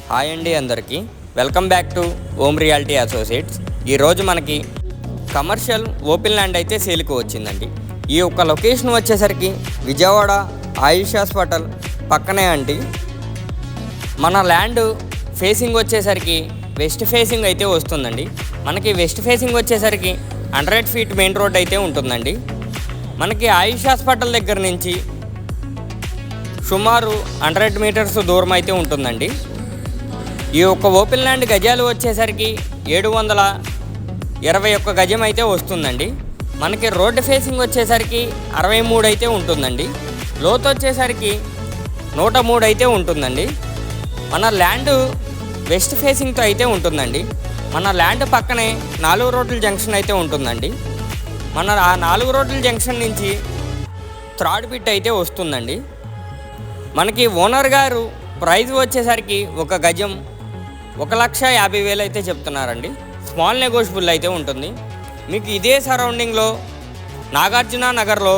Hi అండి అందరికీ welcome back two ohm reality associates. ఈరోజు మనకి కమర్షియల్ ఓపెన్ ల్యాండ్ అయితే సేల్కి వచ్చిందండి. ఈ యొక్క లొకేషన్ వచ్చేసరికి విజయవాడ ఆయుష్ హాస్పిటల్ పక్కనే అండి. మన ల్యాండ్ ఫేసింగ్ వచ్చేసరికి వెస్ట్ ఫేసింగ్ అయితే వస్తుందండి. మనకి వెస్ట్ ఫేసింగ్ వచ్చేసరికి 100 ఫీట్ మెయిన్ రోడ్ అయితే ఉంటుందండి. మనకి ఆయుష్ హాస్పిటల్ దగ్గర నుంచి సుమారు 100 మీటర్స్ దూరం అయితే ఉంటుందండి. ఈ యొక్క ఓపెన్ ల్యాండ్ గజాలు వచ్చేసరికి 721 గజం అయితే వస్తుందండి. మనకి రోడ్డు ఫేసింగ్ వచ్చేసరికి 63 అయితే ఉంటుందండి. లోతు వచ్చేసరికి 103 అయితే ఉంటుందండి. మన ల్యాండ్ వెస్ట్ ఫేసింగ్తో అయితే ఉంటుందండి. మన ల్యాండ్ పక్కనే 4 రోడ్ల జంక్షన్ అయితే ఉంటుందండి. మన ఆ 4 రోడ్ల జంక్షన్ నుంచి థర్డ్ బిట్ అయితే వస్తుందండి. మనకి ఓనర్ గారు ప్రైస్ వచ్చేసరికి ఒక గజం 1,50,000 అయితే చెప్తున్నారండి. స్మాల్ నెగోషియబుల్ అయితే ఉంటుంది. మీకు ఇదే సరౌండింగ్లో నాగార్జున నగర్లో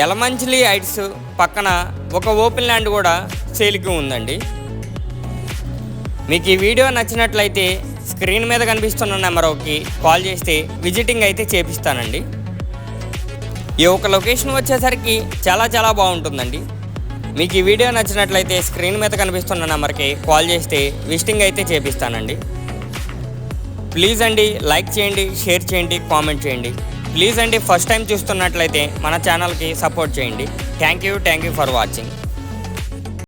యలమంచిలి హైట్స్ పక్కన ఒక ఓపెన్ ల్యాండ్ కూడా సేల్కి ఉందండి. మీకు ఈ వీడియో నచ్చినట్లయితే స్క్రీన్ మీద కనిపిస్తున్న నెంబర్కి కాల్ చేస్తే విజిటింగ్ అయితే చేపిస్తానండి. ఈ ఒక లొకేషన్ వచ్చేసరికి చాలా బాగుంటుందండి. మీకు ఈ వీడియో నచ్చినట్లయితే స్క్రీన్ మీద కనిపిస్తున్న నెంబర్కి కాల్ చేస్తే విజిటింగ్ అయితే చేపిస్తానండి. ప్లీజ్ అండి లైక్ చేయండి, షేర్ చేయండి, కామెంట్ చేయండి. ప్లీజ్ అండి ఫస్ట్ టైం చూస్తున్నట్లయితే మన ఛానల్కి సపోర్ట్ చేయండి. Thank you for watching.